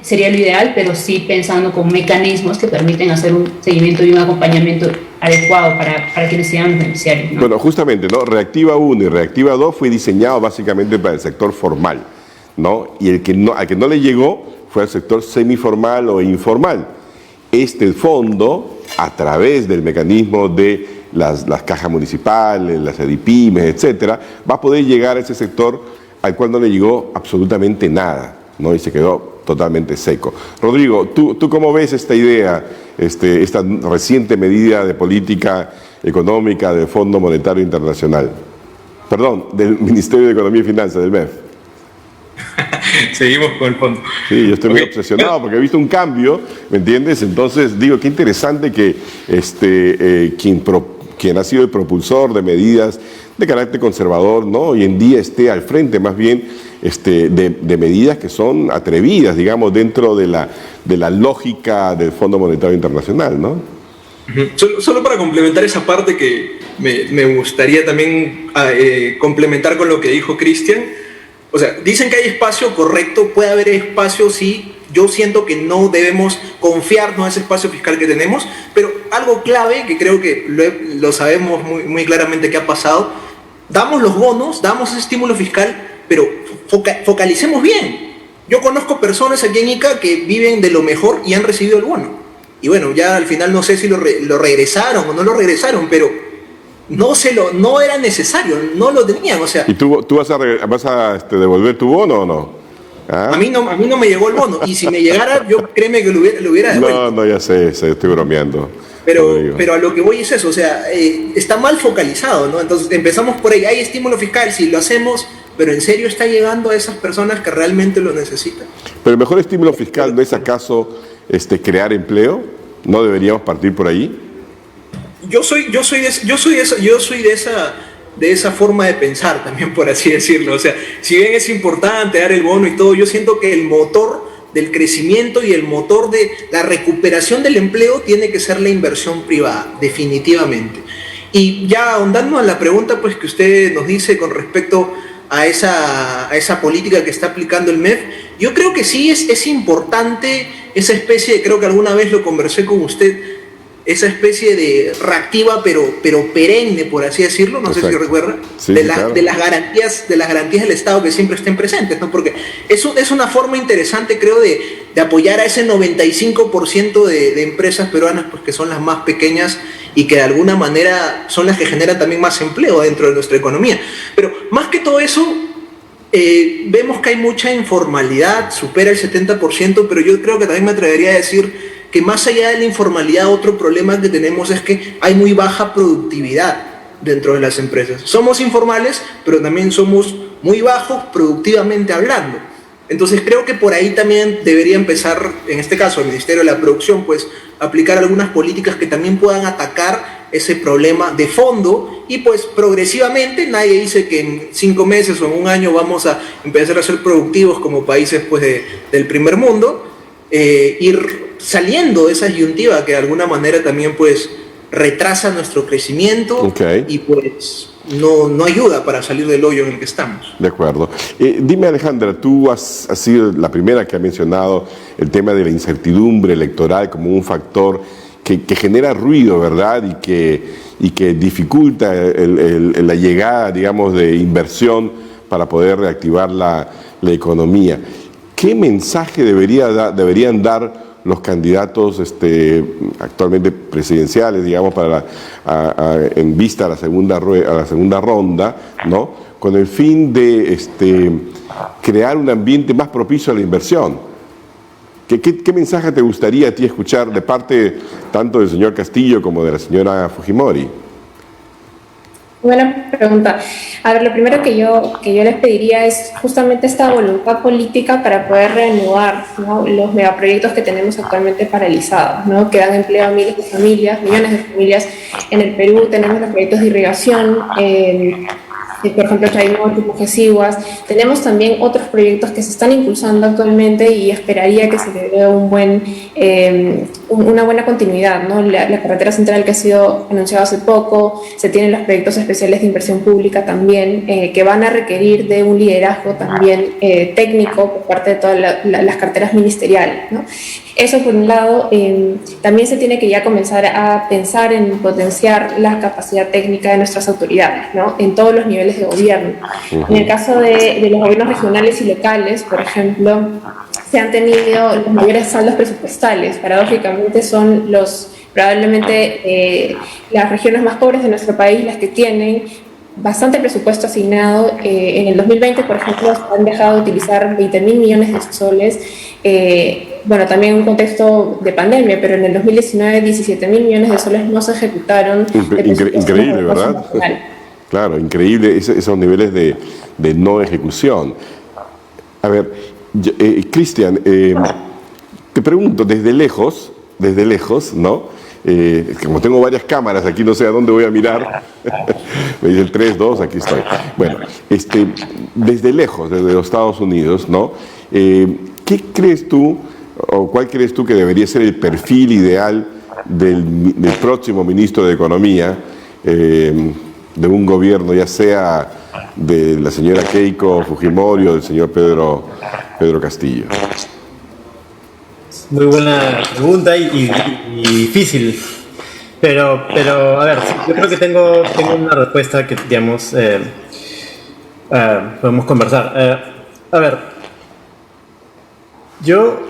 sería lo ideal, pero sí pensando con mecanismos que permiten hacer un seguimiento y un acompañamiento adecuado para quienes sean beneficiarios, ¿no? Bueno, justamente, ¿no?, Reactiva 1 y Reactiva 2 fue diseñado básicamente para el sector formal, ¿no? Y al que no le llegó fue al sector semiformal o informal. Este fondo, a través del mecanismo de las cajas municipales, las EDIPYMES, etcétera, va a poder llegar a ese sector al cual no le llegó absolutamente nada, ¿no?, y se quedó totalmente seco. Rodrigo, ¿tú cómo ves esta idea, esta reciente medida de política económica del Fondo Monetario Internacional? Perdón, del Ministerio de Economía y Finanzas, del MEF. Seguimos con el fondo. Sí, yo estoy muy obsesionado porque he visto un cambio, ¿me entiendes? Entonces digo, qué interesante que quien ha sido el propulsor de medidas de carácter conservador, ¿no?, hoy en día esté al frente más bien de medidas que son atrevidas, digamos, dentro de la lógica del Fondo Monetario Internacional, ¿no? Solo para complementar esa parte que me gustaría también complementar con lo que dijo Cristian. O sea, dicen que hay espacio, correcto, puede haber espacio, sí. Yo siento que no debemos confiarnos en ese espacio fiscal que tenemos, pero algo clave que creo que lo sabemos muy, muy claramente que ha pasado, damos los bonos, damos ese estímulo fiscal, pero focalicemos bien. Yo conozco personas aquí en Ica que viven de lo mejor y han recibido el bono. Y bueno, ya al final no sé si lo regresaron o no lo regresaron, pero no era necesario, no lo tenían, o sea. ¿Y tú vas a devolver tu bono o no? ¿Ah? A mí no me llegó el bono, y si me llegara, yo créeme que lo hubiera devuelto. No, ya sé, estoy bromeando. Pero a lo que voy es eso, o sea, está mal focalizado, ¿no? Entonces empezamos por ahí, hay estímulo fiscal, si lo hacemos, pero ¿en serio está llegando a esas personas que realmente lo necesitan? Pero el mejor estímulo fiscal no es acaso crear empleo, ¿no deberíamos partir por ahí? Yo soy de esa forma de pensar también, por así decirlo. O sea, si bien es importante dar el bono y todo, yo siento que el motor del crecimiento y el motor de la recuperación del empleo tiene que ser la inversión privada, definitivamente. Y ya ahondando a la pregunta pues que usted nos dice con respecto a esa política que está aplicando el MEF, yo creo que sí es importante esa especie de, creo que alguna vez lo conversé con usted, esa especie de reactiva pero perenne, por así decirlo, no sé si recuerda, sí, de claro. las garantías del Estado que siempre estén presentes, ¿no? Porque eso es una forma interesante, creo, de apoyar a ese 95% de empresas peruanas, pues, que son las más pequeñas y que de alguna manera son las que generan también más empleo dentro de nuestra economía. Pero más que todo eso, vemos que hay mucha informalidad, supera el 70%, pero yo creo que también me atrevería a decir que más allá de la informalidad, otro problema que tenemos es que hay muy baja productividad dentro de las empresas. Somos informales, pero también somos muy bajos productivamente hablando. Entonces creo que por ahí también debería empezar, en este caso el Ministerio de la Producción, pues aplicar algunas políticas que también puedan atacar ese problema de fondo y pues progresivamente, nadie dice que en 5 meses o en un año vamos a empezar a ser productivos como países pues del primer mundo, ir saliendo de esa disyuntiva que de alguna manera también pues retrasa nuestro crecimiento y pues no ayuda para salir del hoyo en el que estamos. De acuerdo. Dime, Alejandra, tú has sido la primera que ha mencionado el tema de la incertidumbre electoral como un factor que genera ruido, ¿verdad? Y que dificulta la llegada, digamos, de inversión para poder reactivar la economía. ¿Qué mensaje deberían dar los candidatos actualmente presidenciales, digamos, en vista a la segunda ronda, ¿no? Con el fin de crear un ambiente más propicio a la inversión? ¿Qué mensaje te gustaría a ti escuchar de parte tanto del señor Castillo como de la señora Fujimori? Buena pregunta. A ver, lo primero que yo les pediría es justamente esta voluntad política para poder reanudar, ¿no?, los megaproyectos que tenemos actualmente paralizados, ¿no?, que dan empleo a miles de familias, millones de familias en el Perú. Tenemos los proyectos de irrigación, por ejemplo, Chaimol, Mojosiguas. Tenemos también otros proyectos que se están impulsando actualmente y esperaría que se le dé una buena continuidad, ¿no? La carretera central que ha sido anunciada hace poco, se tienen los proyectos especiales de inversión pública también, que van a requerir de un liderazgo también técnico por parte de todas las carteras ministeriales, ¿no? Eso por un lado. También se tiene que ya comenzar a pensar en potenciar la capacidad técnica de nuestras autoridades, ¿no?, en todos los niveles de gobierno. En el caso de los gobiernos regionales y locales, por ejemplo, se han tenido los mayores saldos presupuestales. Paradójicamente son probablemente las regiones más pobres de nuestro país las que tienen bastante presupuesto asignado. En el 2020, por ejemplo, se han dejado de utilizar 20.000 millones de soles, bueno, también en un contexto de pandemia, pero en el 2019 17.000 millones de soles no se ejecutaron. Increíble, ¿verdad? Claro, increíble esos niveles de no ejecución. A ver, Cristian, te pregunto, desde lejos, ¿no? Como tengo varias cámaras aquí, no sé a dónde voy a mirar. Me dice el 3, 2, aquí estoy. Bueno, desde lejos, desde los Estados Unidos, ¿no? ¿Qué crees tú, o cuál crees tú que debería ser el perfil ideal del próximo ministro de Economía de un gobierno, ya sea de la señora Keiko Fujimori o del señor Pedro Castillo? Muy buena pregunta y difícil, pero a ver, yo creo que tengo una respuesta que, digamos, podemos conversar. A ver, yo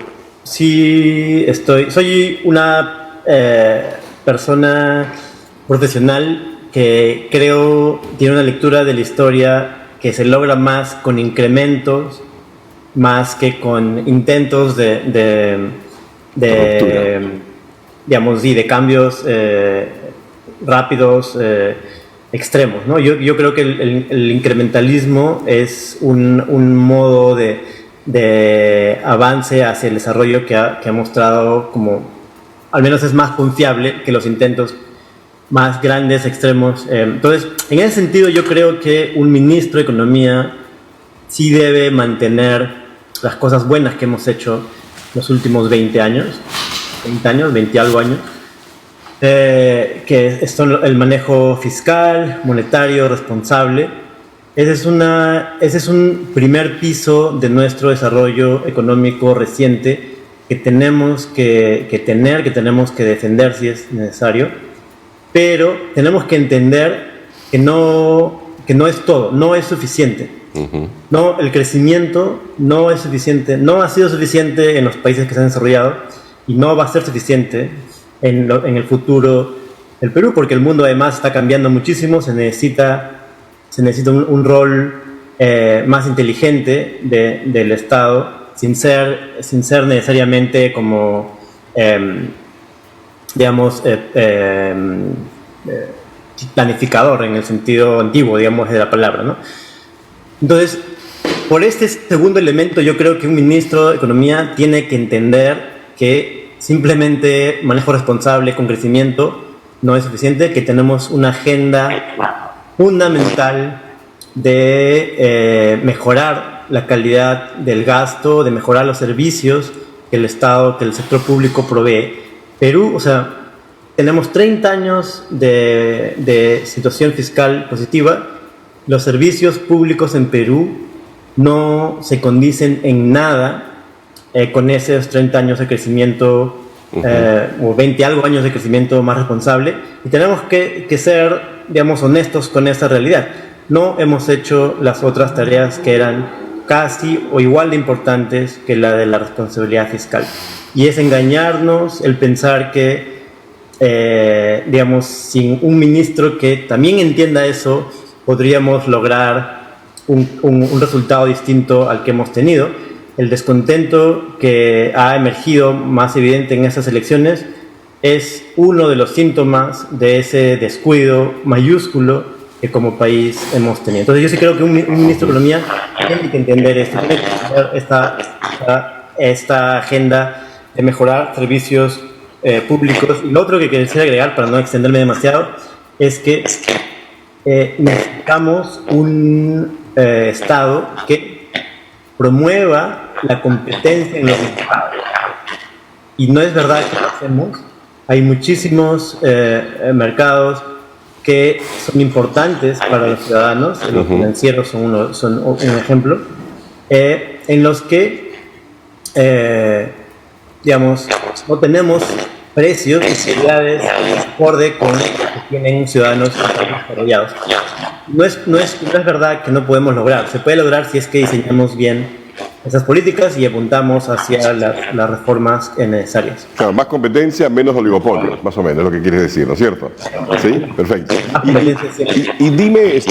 sí soy una persona profesional que creo tiene una lectura de la historia que se logra más con incrementos más que con intentos de digamos, y de cambios rápidos, extremos, ¿no? Yo creo que el incrementalismo es un modo de avance hacia el desarrollo que ha mostrado como, al menos es más confiable que los intentos más grandes, extremos. Entonces, en ese sentido yo creo que un ministro de Economía sí debe mantener las cosas buenas que hemos hecho los últimos 20 años, 20 y algo años, que son el manejo fiscal, monetario, responsable. Ese es un primer piso de nuestro desarrollo económico reciente que tenemos que tener, que tenemos que defender si es necesario, pero tenemos que entender que no es todo, no es suficiente. No, el crecimiento no es suficiente, no ha sido suficiente en los países que se han desarrollado y no va a ser suficiente en el futuro del Perú, porque el mundo además está cambiando muchísimo, se necesita un rol más inteligente del Estado, sin ser necesariamente como, digamos, planificador en el sentido antiguo, digamos, de la palabra, ¿no? Entonces, por este segundo elemento, yo creo que un ministro de Economía tiene que entender que simplemente manejo responsable con crecimiento no es suficiente, que tenemos una agenda fundamental de mejorar la calidad del gasto, de mejorar los servicios que el Estado, que el sector público provee. Perú, o sea, tenemos 30 años de situación fiscal positiva. Los servicios públicos en Perú no se condicen en nada con esos 30 años de crecimiento o 20 algo años de crecimiento más responsable, y tenemos que ser, digamos, honestos con esa realidad. No hemos hecho las otras tareas que eran casi o igual de importantes que la de la responsabilidad fiscal, y es engañarnos el pensar que digamos, sin un ministro que también entienda eso, podríamos lograr un resultado distinto al que hemos tenido. El descontento que ha emergido más evidente en estas elecciones es uno de los síntomas de ese descuido mayúsculo que como país hemos tenido. Entonces yo sí creo que un ministro de Economía tiene que entender esto, tiene que entender esta agenda de mejorar servicios públicos. Y lo otro que quisiera agregar, para no extenderme demasiado, es que necesitamos un Estado que promueva la competencia en los mercados. Y no es verdad que lo hacemos. Hay muchísimos mercados que son importantes para los ciudadanos, los financieros son un ejemplo, en los que, digamos, no tenemos precios y calidades acorde con los que tienen ciudadanos desarrollados. No es verdad que no podemos lograr, se puede lograr si es que diseñamos bien esas políticas y apuntamos hacia las reformas necesarias. Claro, más competencia, menos oligopolios, más o menos, es lo que quieres decir, ¿no es cierto? Sí, perfecto. Y dime,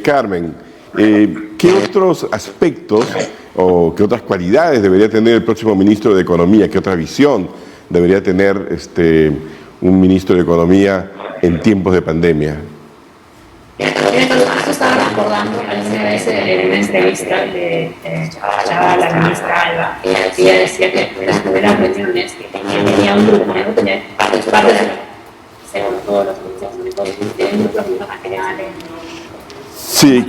Carmen, ¿qué otros aspectos o qué otras cualidades debería tener el próximo ministro de Economía? ¿Qué otra visión debería tener un ministro de Economía en tiempos de pandemia? Esto estaba recordando en una entrevista de la ministra Alba. Ella decía que en las primeras reuniones tenía un grupo, no tenía partes según todos los ministros, tenía un grupo de materiales. Sí,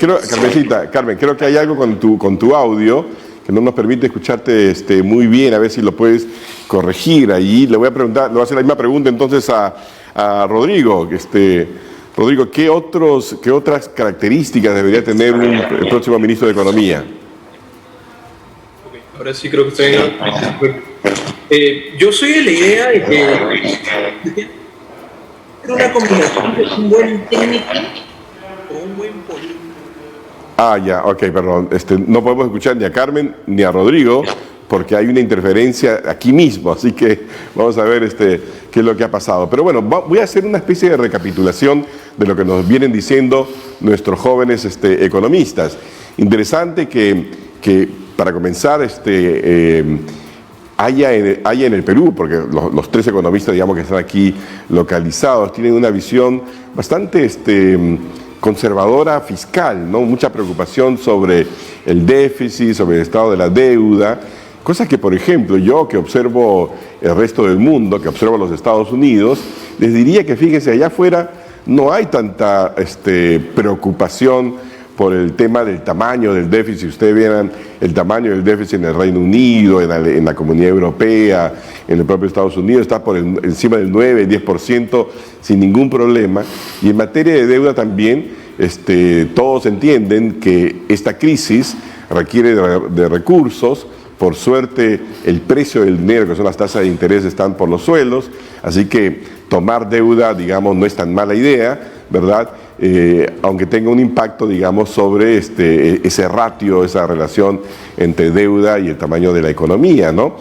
Carmen, creo que hay algo con tu audio que no nos permite escucharte muy bien, a ver si lo puedes corregir ahí. Le voy a hacer la misma pregunta entonces a Rodrigo. Rodrigo, ¿qué otras características debería tener el próximo ministro de Economía? Okay, ahora sí creo que estoy en... yo soy de la idea de que una combinación de un buen técnico con un buen político. Ya, ok, perdón. No podemos escuchar ni a Carmen ni a Rodrigo porque hay una interferencia aquí mismo, así que vamos a ver qué es lo que ha pasado. Pero bueno, voy a hacer una especie de recapitulación de lo que nos vienen diciendo nuestros jóvenes economistas. Interesante que para comenzar, haya en el Perú, porque los tres economistas, digamos, que están aquí localizados, tienen una visión bastante conservadora fiscal, ¿no? Mucha preocupación sobre el déficit, sobre el estado de la deuda, cosas que, por ejemplo, yo que observo el resto del mundo, que observo los Estados Unidos, les diría que fíjense, allá afuera no hay tanta preocupación por el tema del tamaño del déficit. Si ustedes vieran el tamaño del déficit en el Reino Unido, en la Comunidad Europea, en el propio Estados Unidos, está por encima del 9, 10% sin ningún problema. Y en materia de deuda también, todos entienden que esta crisis requiere de recursos. Por suerte, el precio del dinero, que son las tasas de interés, están por los suelos, así que tomar deuda, digamos, no es tan mala idea, ¿verdad? Aunque tenga un impacto, digamos, sobre ese ratio, esa relación entre deuda y el tamaño de la economía, ¿no?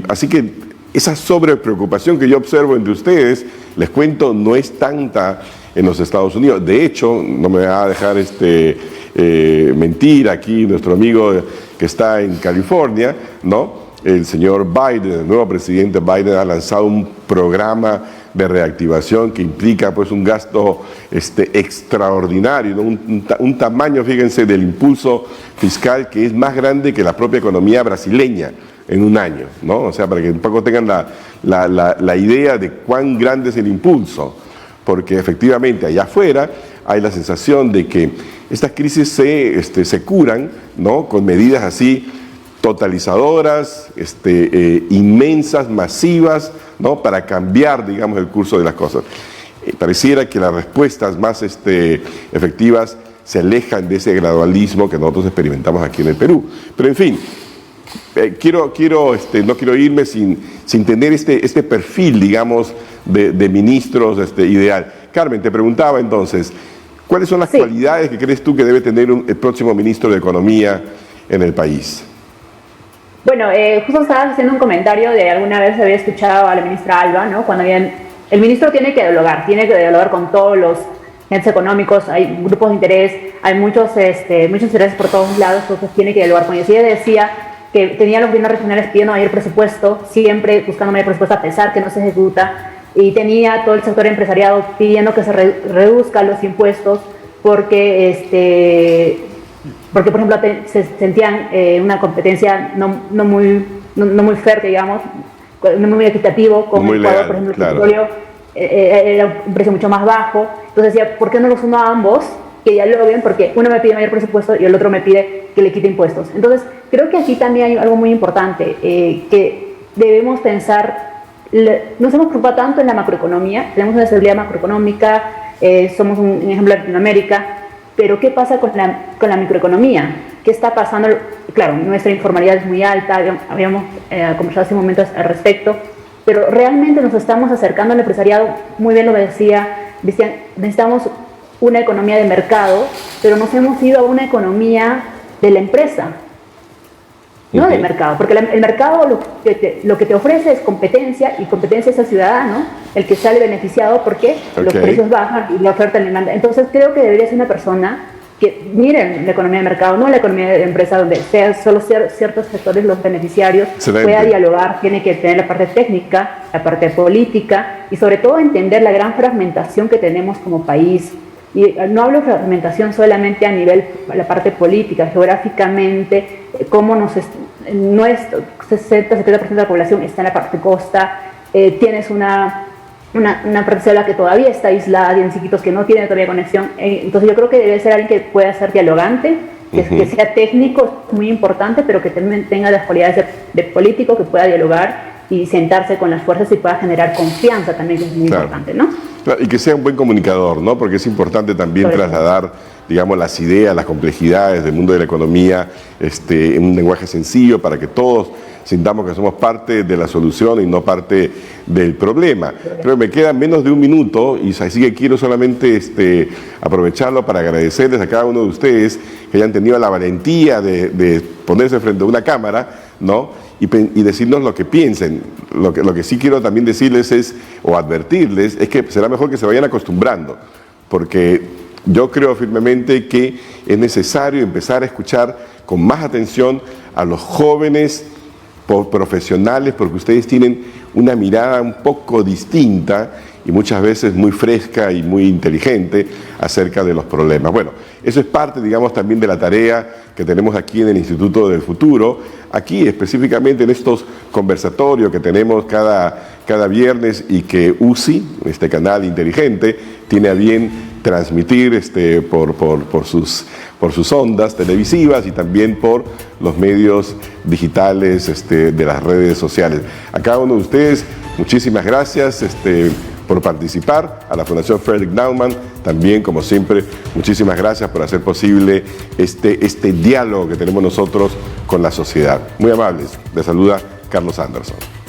Así que esa sobrepreocupación que yo observo entre ustedes, les cuento, no es tanta en los Estados Unidos. De hecho, no me va a dejar mentir aquí nuestro amigo que está en California, ¿no? El señor Biden, el nuevo presidente Biden, ha lanzado un programa de reactivación que implica pues un gasto extraordinario, ¿no? un tamaño, fíjense, del impulso fiscal que es más grande que la propia economía brasileña en un año, ¿no? O sea, para que un poco tengan la idea de cuán grande es el impulso, porque efectivamente allá afuera hay la sensación de que estas crisis se curan, ¿no? Con medidas así totalizadoras, inmensas, masivas, ¿no? Para cambiar, digamos, el curso de las cosas. Pareciera que las respuestas más efectivas se alejan de ese gradualismo que nosotros experimentamos aquí en el Perú. Pero en fin, no quiero irme sin tener este perfil, digamos, de ministros ideal. Carmen, te preguntaba entonces, ¿cuáles son las cualidades que crees tú que debe tener el próximo ministro de Economía en el país? Bueno, justo estabas haciendo un comentario de alguna vez había escuchado a la ministra Alba, ¿no? Cuando el ministro tiene que dialogar con todos los entes económicos, hay grupos de interés, hay muchos intereses por todos lados, entonces tiene que dialogar con ellos. Y ella decía que tenía los gobiernos regionales pidiendo mayor presupuesto, siempre buscando mayor presupuesto a pesar que no se ejecuta, y tenía todo el sector empresariado pidiendo que se reduzcan los impuestos porque por ejemplo, se sentían una competencia no muy fuerte, digamos, no muy equitativo, como Ecuador, por ejemplo, claro. El petróleo era un precio mucho más bajo. Entonces decía, ¿por qué no los uno a ambos? Que dialoguen, porque uno me pide mayor presupuesto y el otro me pide que le quite impuestos. Entonces, creo que aquí también hay algo muy importante, que debemos pensar, nos hemos preocupado tanto en la macroeconomía, tenemos una estabilidad macroeconómica, somos un ejemplo de Latinoamérica, pero ¿qué pasa con la microeconomía? ¿Qué está pasando? Claro, nuestra informalidad es muy alta, habíamos conversado hace momentos al respecto, pero realmente nos estamos acercando al empresariado, muy bien lo decían, necesitamos una economía de mercado, pero nos hemos ido a una economía de la empresa, no del mercado, porque el mercado lo que te ofrece es competencia, y competencia es el ciudadano, el que sale beneficiado porque los precios bajan y la oferta y la demanda. Entonces creo que debería ser una persona que mire la economía de mercado, no la economía de empresa donde sean solo ciertos sectores los beneficiarios, pueda dialogar, tiene que tener la parte técnica, la parte política y sobre todo entender la gran fragmentación que tenemos como país. Y no hablo de fragmentación solamente a nivel, la parte política, geográficamente, cómo nuestro 60-70% de la población está en la parte costa, tienes una parte selva que todavía está aislada, tienen chiquitos que no tienen todavía conexión, entonces yo creo que debe ser alguien que pueda ser dialogante, que sea técnico, muy importante, pero que también tenga las cualidades de político, que pueda dialogar y sentarse con las fuerzas y pueda generar confianza también, que es muy importante, ¿no? Y que sea un buen comunicador, ¿no? Porque es importante también trasladar, digamos, las ideas, las complejidades del mundo de la economía en un lenguaje sencillo para que todos sintamos que somos parte de la solución y no parte del problema. Pero me queda menos de un minuto y así que quiero solamente aprovecharlo para agradecerles a cada uno de ustedes que hayan tenido la valentía de ponerse frente a una cámara, ¿no? Y decirnos lo que piensen. Lo que sí quiero también decirles o advertirles, es que será mejor que se vayan acostumbrando, porque yo creo firmemente que es necesario empezar a escuchar con más atención a los jóvenes profesionales, porque ustedes tienen una mirada un poco distinta y muchas veces muy fresca y muy inteligente acerca de los problemas. Bueno, eso es parte, digamos, también de la tarea que tenemos aquí en el Instituto del Futuro, aquí específicamente en estos conversatorios que tenemos cada viernes y que UCI, este canal inteligente, tiene a bien transmitir por sus ondas televisivas y también por los medios digitales de las redes sociales. A cada uno de ustedes, muchísimas gracias por participar. A la Fundación Frederick Naumann también, como siempre, muchísimas gracias por hacer posible este diálogo que tenemos nosotros con la sociedad. Muy amables. Les saluda Carlos Anderson.